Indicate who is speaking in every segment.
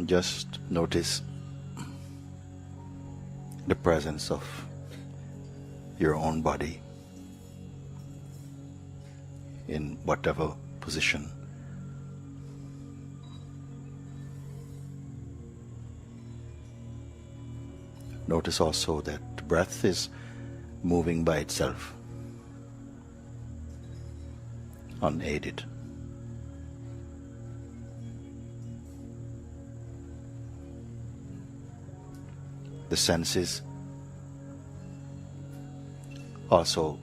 Speaker 1: Just notice the presence of your own body in whatever position. Notice also that the breath is moving by itself, unaided. The senses also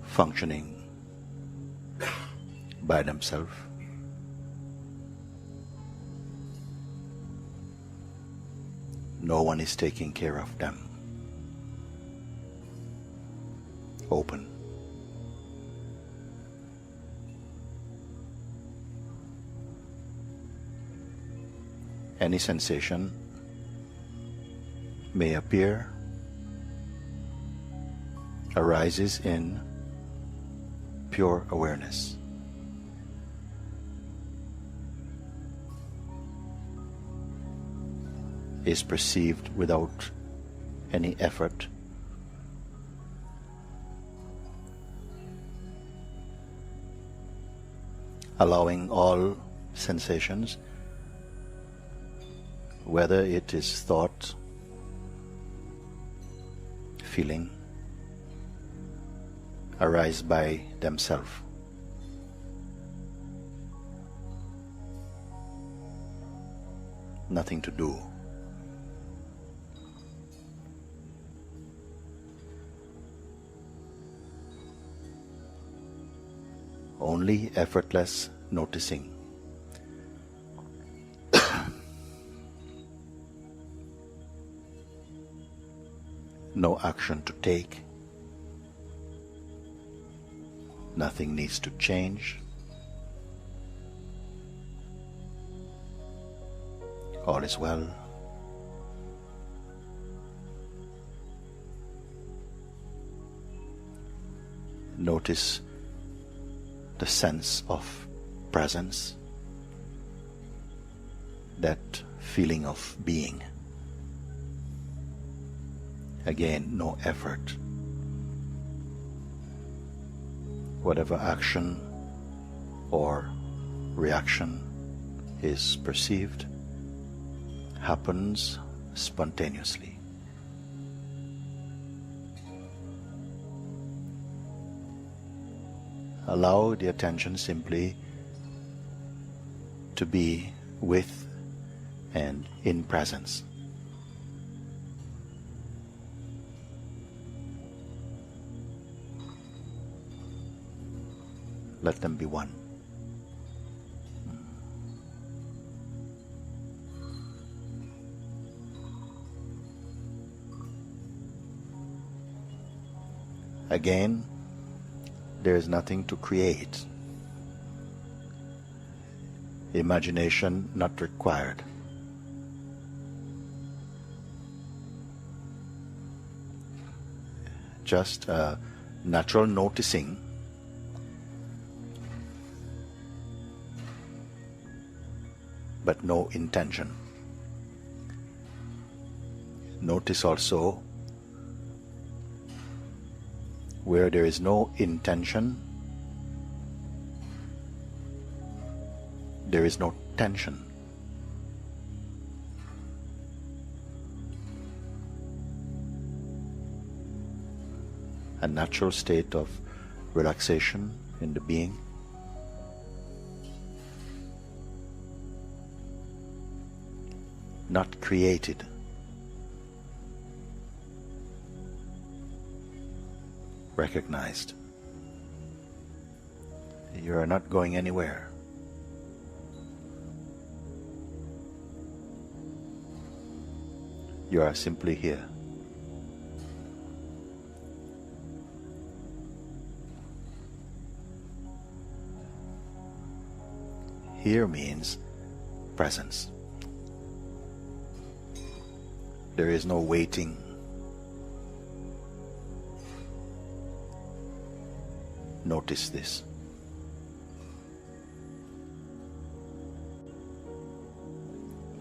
Speaker 1: functioning by themselves. No one is taking care of them. Open. Any sensation may appear, arises in pure awareness. Is perceived without any effort. Allowing all sensations, whether it is thought, feeling, arise by themselves. Nothing to do. Only effortless noticing. No action to take. Nothing needs to change. All is well. Notice the sense of presence, that feeling of being. Again, no effort. Whatever action or reaction is perceived happens spontaneously. Allow the attention simply to be with and in presence. Let them be one. Again, there is nothing to create. Imagination not required. Just a natural noticing but no intention. Notice also where there is no intention, there is no tension. A natural state of relaxation in the being. Not created. Recognized. You are not going anywhere. You are simply here. Here means presence. There is no waiting. Notice this.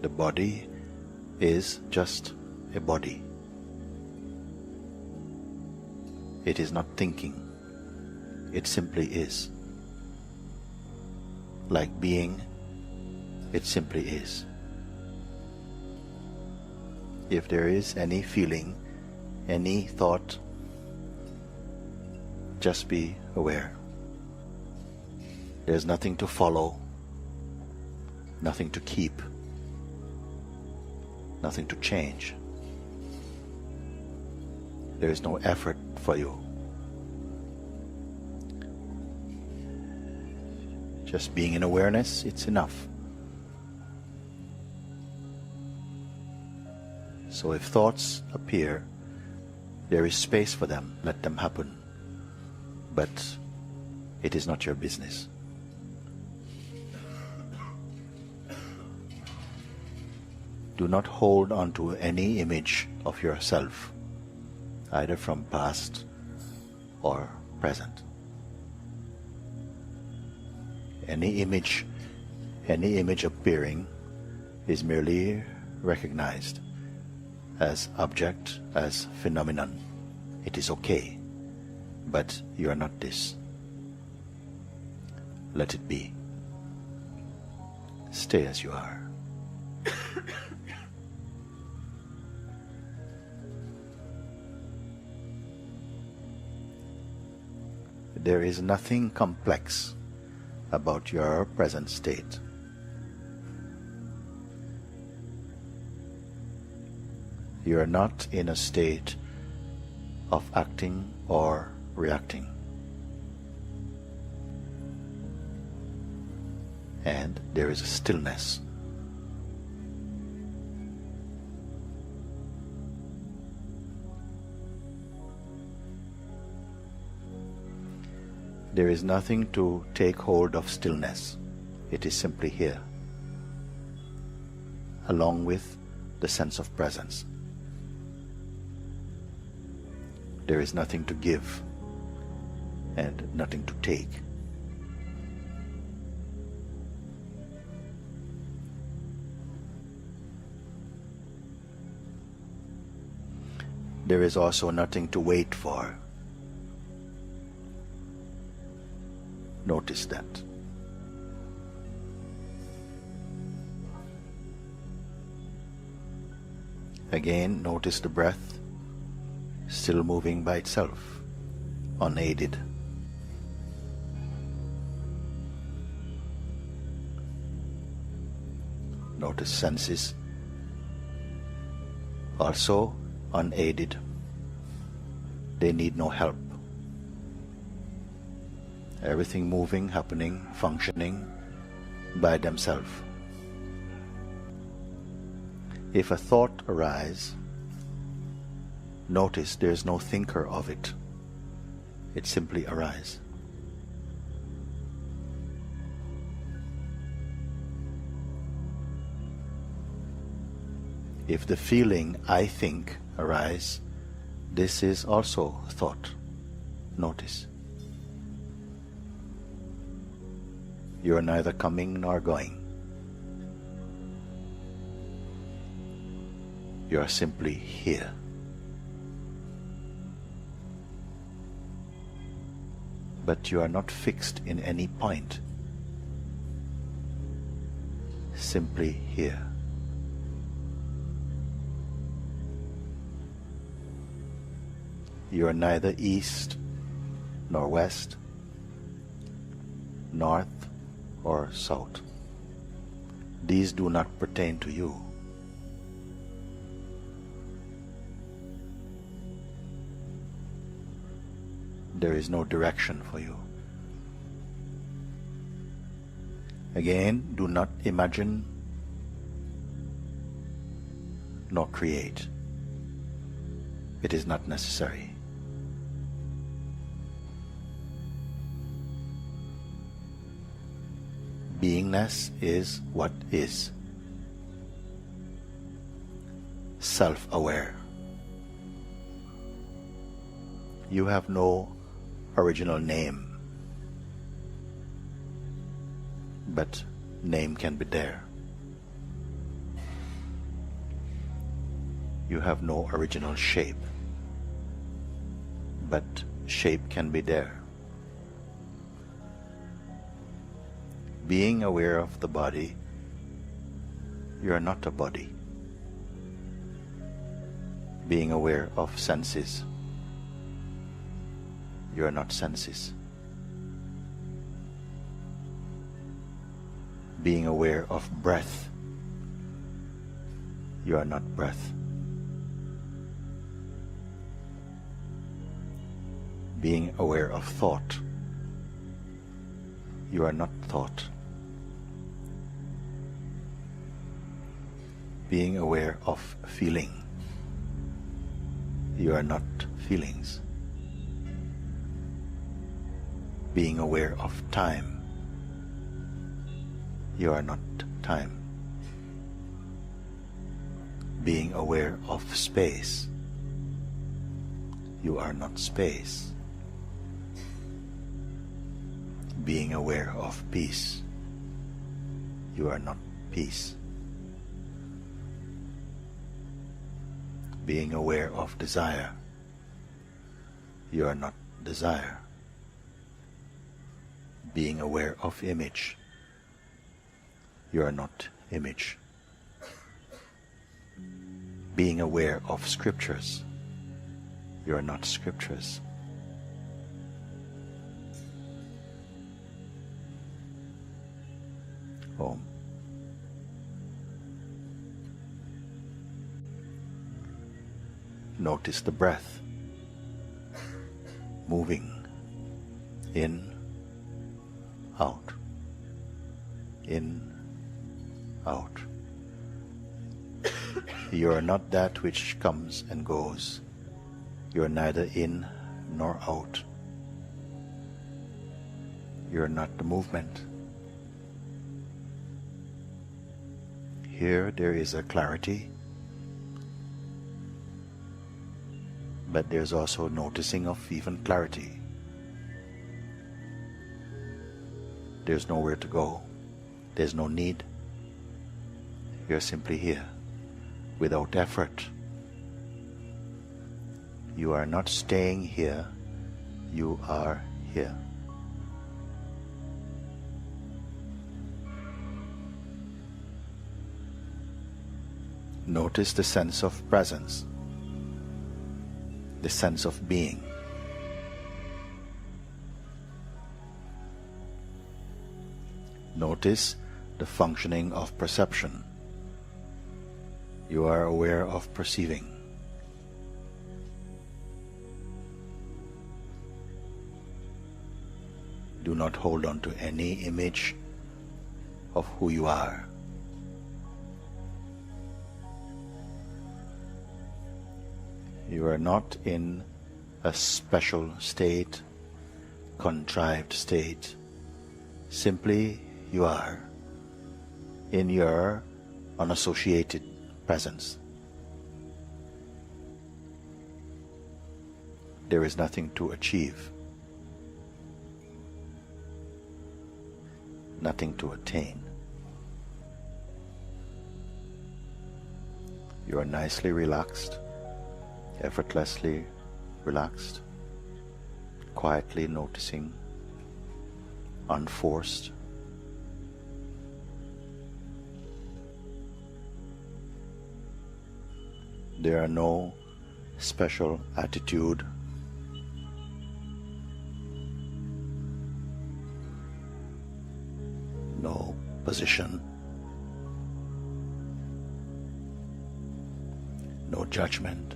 Speaker 1: The body is just a body. It is not thinking. It simply is. Like being, it simply is. If there is any feeling, any thought, just be aware. There's nothing to follow, nothing to keep, nothing to change. There is no effort for you. Just being in awareness, it's enough. So if thoughts appear, there is space for them, let them happen. But it is not your business. Do not hold on to any image of yourself, either from past or present. Any image appearing is merely recognized as object, as phenomenon. It is okay, but you are not this. Let it be. Stay as you are. There is nothing complex about your present state. You are not in a state of acting or reacting. And there is a stillness. There is nothing to take hold of stillness. It is simply here, along with the sense of presence. There is nothing to give and nothing to take. There is also nothing to wait for. Notice that. Again, notice the breath still moving by itself, unaided. Notice senses, also unaided. They need no help. Everything moving, happening, functioning by themselves. If a thought arises, notice there is no thinker of it. It simply arises. If the feeling I think arises, this is also thought. Notice. You are neither coming nor going. You are simply here. But you are not fixed in any point. Simply here. You are neither east nor west, north or south. These do not pertain to you. There is no direction for you. Again, do not imagine nor create. It is not necessary. Beingness is what is. Self-aware. You have no original name, but name can be there. You have no original shape, but shape can be there. Being aware of the body, you are not a body. Being aware of senses, you are not senses. Being aware of breath, you are not breath. Being aware of thought, you are not thought. Being aware of feeling, you are not feelings. Being aware of time, you are not time. Being aware of space, you are not space. Being aware of peace, you are not peace. Being aware of desire, you are not desire. Being aware of image, you are not image. Being aware of scriptures, you are not scriptures. Om. Notice the breath moving in, out, in, out. You are not that which comes and goes. You are neither in nor out. You are not the movement. Here there is a clarity, but there's also noticing of even clarity. There's nowhere to go. There's no need. You're simply here, without effort. You are not staying here. You are here. Notice the sense of presence, the sense of being. Notice the functioning of perception. You are aware of perceiving. Do not hold on to any image of who you are. You are not in a special state, contrived state. Simply you are in your unassociated presence. There is nothing to achieve, nothing to attain. You are nicely relaxed, effortlessly relaxed, quietly noticing, unforced. There are no special attitude, no position, no judgment.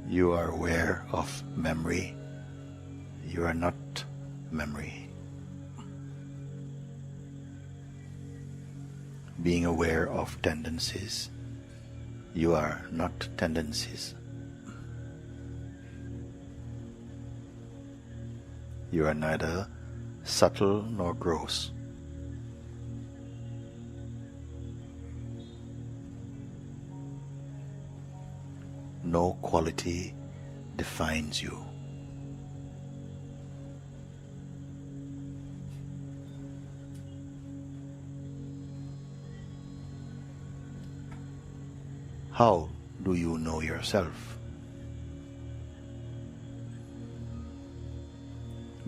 Speaker 1: You are aware of memory. You are not memory. Being aware of tendencies. You are not tendencies. You are neither subtle nor gross. No quality defines you. How do you know yourself?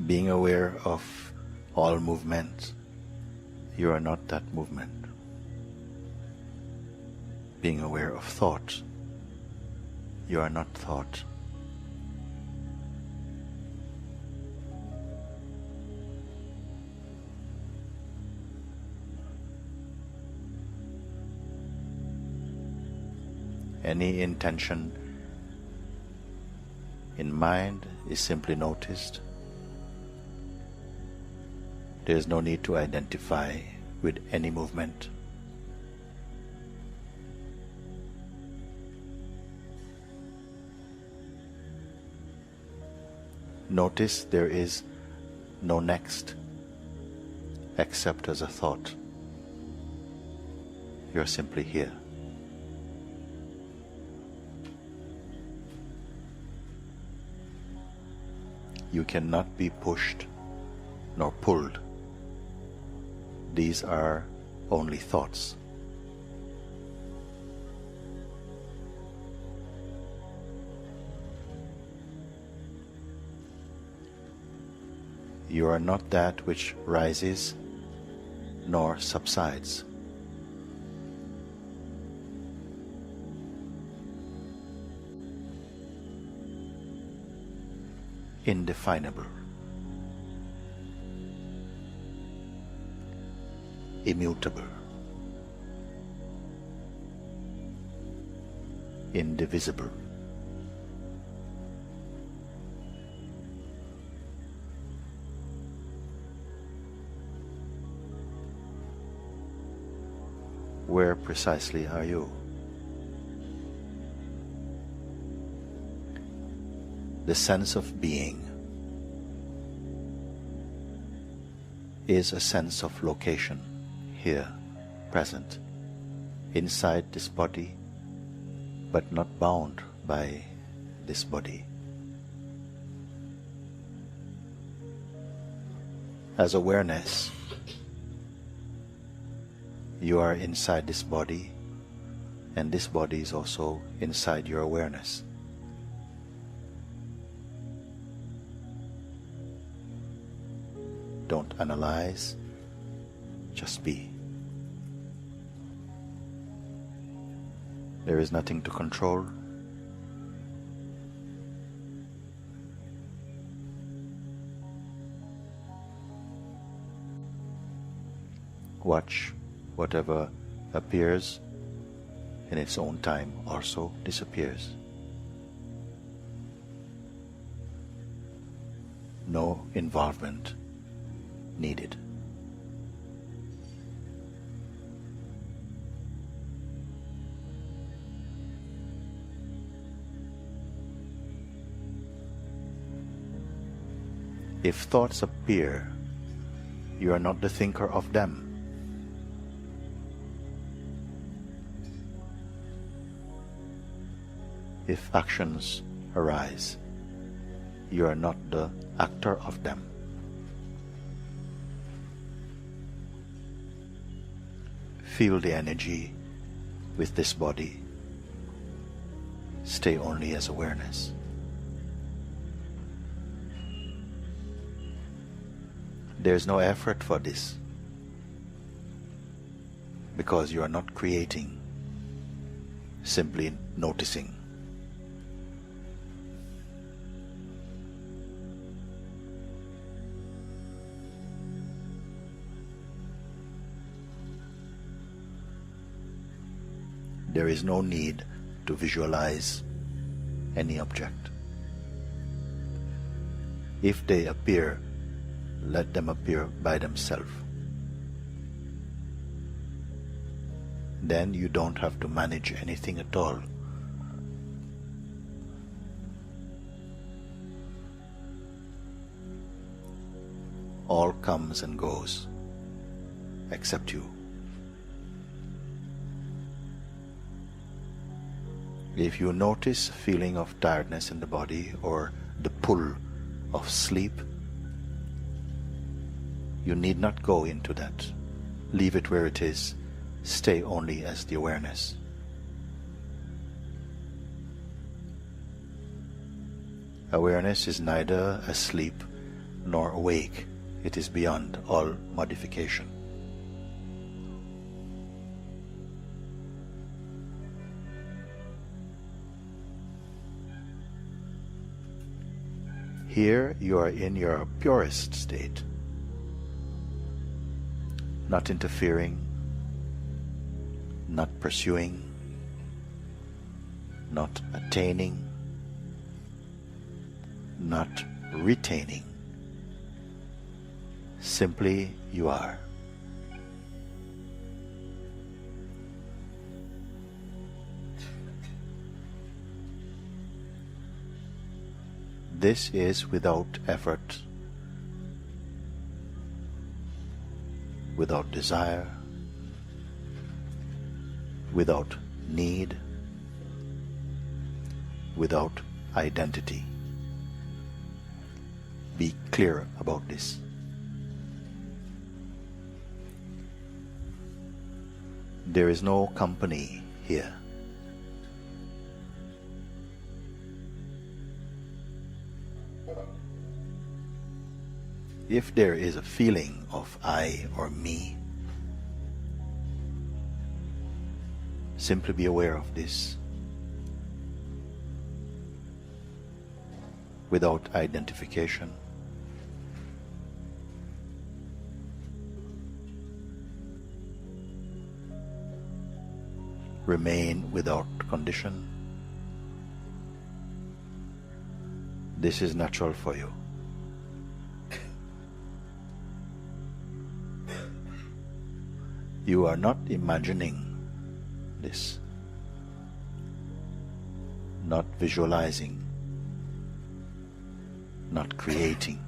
Speaker 1: Being aware of all movement, you are not that movement. Being aware of thought, you are not thought. Any intention in mind is simply noticed. There is no need to identify with any movement. Notice there is no next except as a thought. You are simply here. You cannot be pushed nor pulled. These are only thoughts. You are not that which rises nor subsides. Indefinable, immutable, indivisible. Where precisely are you? The sense of being is a sense of location, here, present, inside this body, but not bound by this body. As awareness, you are inside this body, and this body is also inside your awareness. Don't analyze, just be. There is nothing to control. Watch whatever appears in its own time also disappears. No involvement needed. If thoughts appear, you are not the thinker of them. If actions arise, you are not the actor of them. Feel the energy with this body. Stay only as awareness. There is no effort for this, because you are not creating, simply noticing. There is no need to visualize any object. If they appear, let them appear by themselves. Then you don't have to manage anything at all. All comes and goes, except you. If you notice a feeling of tiredness in the body or the pull of sleep, you need not go into that. Leave it where it is. Stay only as the awareness. Awareness is neither asleep nor awake. It is beyond all modification. Here you are in your purest state, not interfering, not pursuing, not attaining, not retaining. Simply you are. This is without effort, without desire, without need, without identity. Be clear about this. There is no company here. If there is a feeling of I or me, simply be aware of this without identification. Remain without condition. This is natural for you. You are not imagining this, not visualizing, not creating,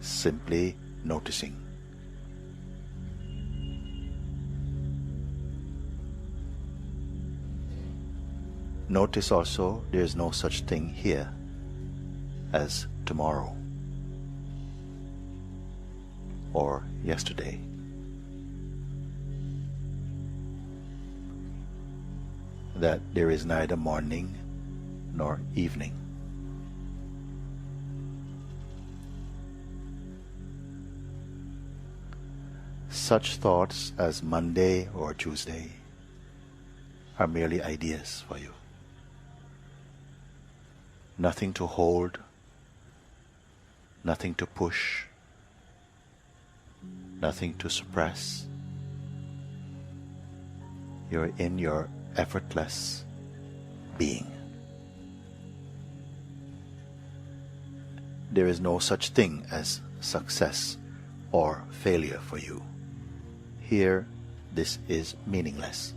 Speaker 1: simply noticing. Notice also there is no such thing here as tomorrow or yesterday. That there is neither morning nor evening. Such thoughts as Monday or Tuesday are merely ideas for you. Nothing to hold, nothing to push, nothing to suppress. You're in your effortless being. There is no such thing as success or failure for you. Here, this is meaningless.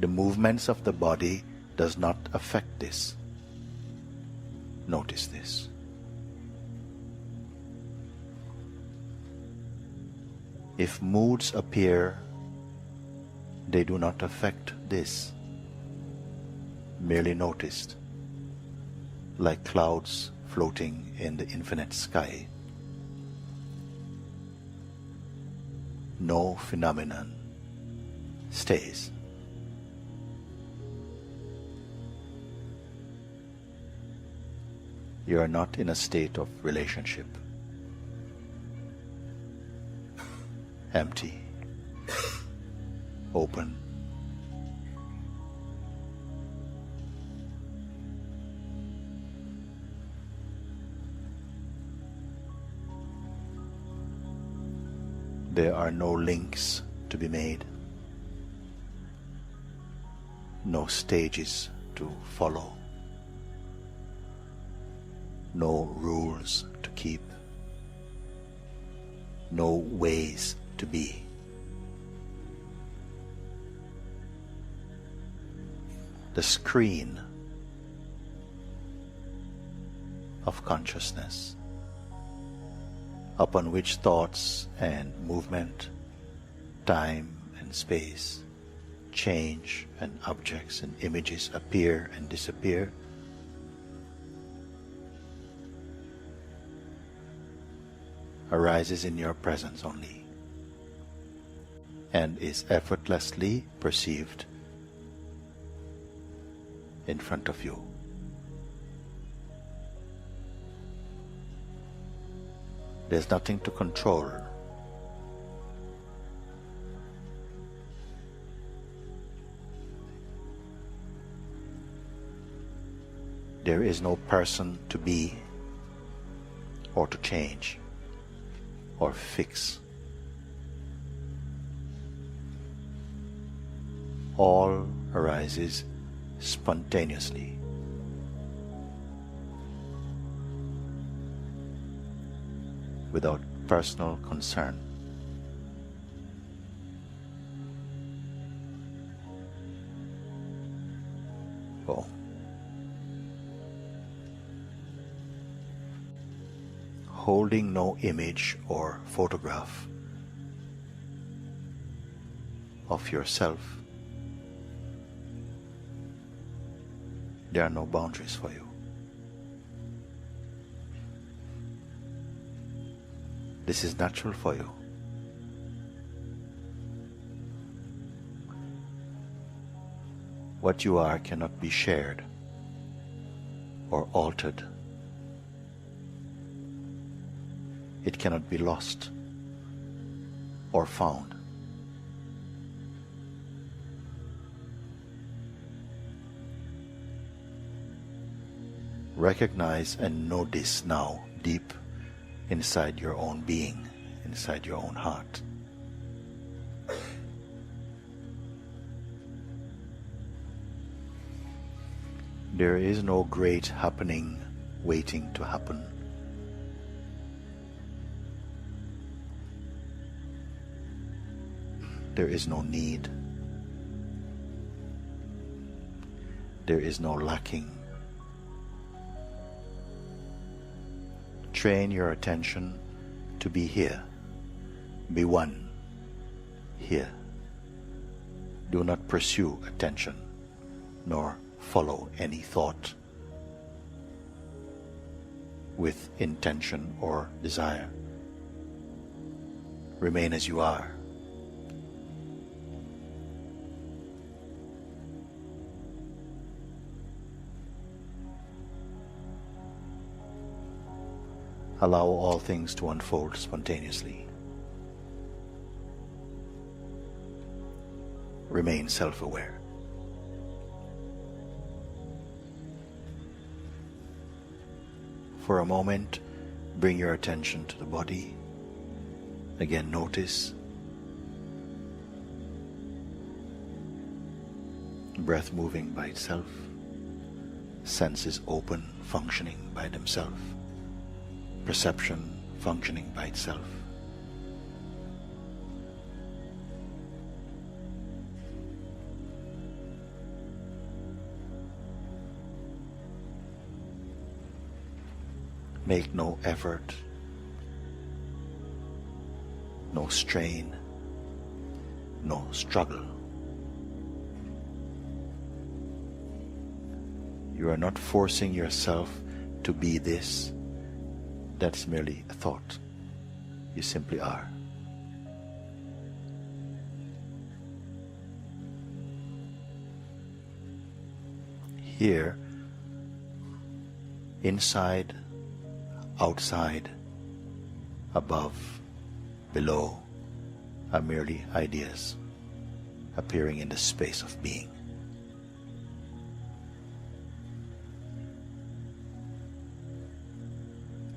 Speaker 1: The movements of the body does not affect this. Notice this. If moods appear, they do not affect this. Merely noticed, like clouds floating in the infinite sky. No phenomenon stays. You are not in a state of relationship. Empty, open. There are no links to be made, no stages to follow, no rules to keep, no ways to be. The screen of consciousness upon which thoughts and movement, time and space, change and objects and images appear and disappear, arises in your presence only and is effortlessly perceived in front of you. There's nothing to control. There is no person to be or to change or fix. All arises spontaneously. Without personal concern. Oh. Holding no image or photograph of yourself, there are no boundaries for you. This is natural for you. What you are cannot be shared or altered. It cannot be lost or found. Recognize and know this now, deep inside your own being, inside your own heart. There is no great happening waiting to happen. There is no need. There is no lacking. Train your attention to be here. Be one here. Do not pursue attention, nor follow any thought with intention or desire. Remain as you are. Allow all things to unfold spontaneously. Remain self-aware. For a moment, bring your attention to the body. Again, notice. Breath moving by itself. Senses open, functioning by themselves. Perception functioning by itself. Make no effort, no strain, no struggle. You are not forcing yourself to be this. That's merely a thought. You simply are. Here, inside, outside, above, below, are merely ideas appearing in the space of being.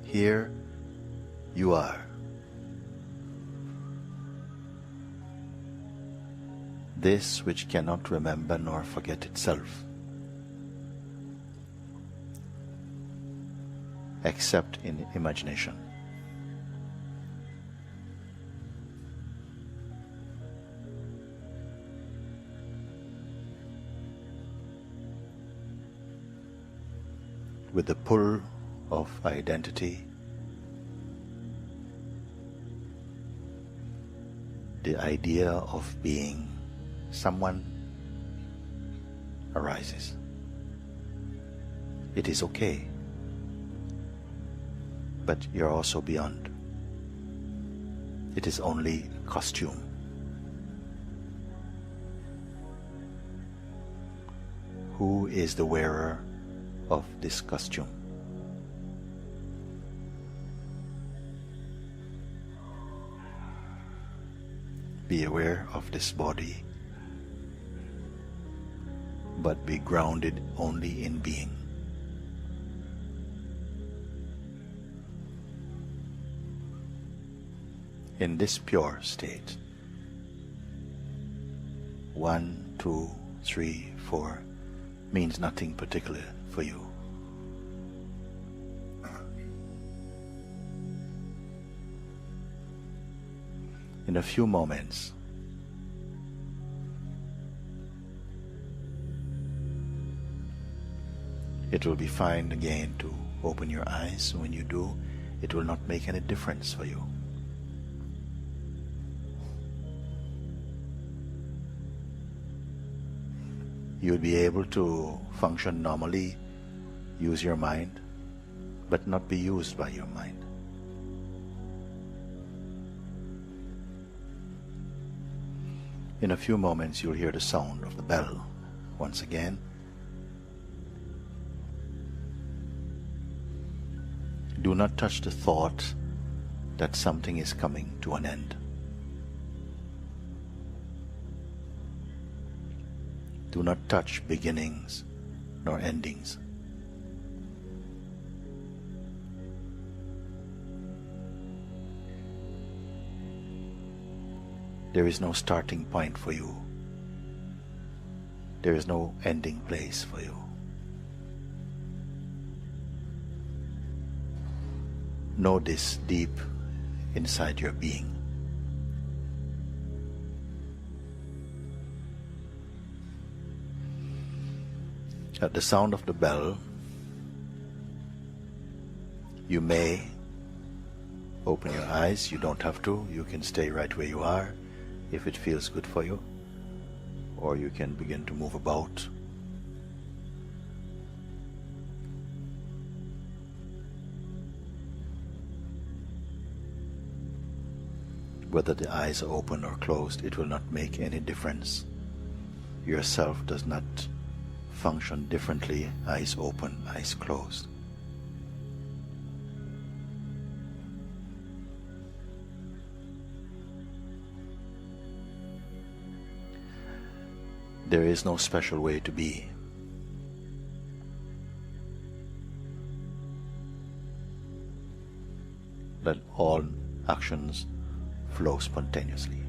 Speaker 1: Here you are. This which cannot remember nor forget itself, except in imagination. With the pull of identity, the idea of being someone arises. It is okay, but you're also beyond. It is only a costume. Who is the wearer of this costume? Be aware of this body, but be grounded only in being. In this pure state, 1, 2, 3, 4 means nothing particular for you. In a few moments, it will be fine again to open your eyes. When you do, it will not make any difference for you. You will be able to function normally, use your mind, but not be used by your mind. In a few moments, you'll hear the sound of the bell once again. Do not touch the thought that something is coming to an end. Do not touch beginnings nor endings. There is no starting point for you. There is no ending place for you. Know this deep inside your being. At the sound of the bell, you may open your eyes. You don't have to. You can stay right where you are if it feels good for you, or you can begin to move about. Whether the eyes are open or closed, it will not make any difference. Yourself does not function differently, eyes open, eyes closed. There is no special way to be. Let all actions flow spontaneously.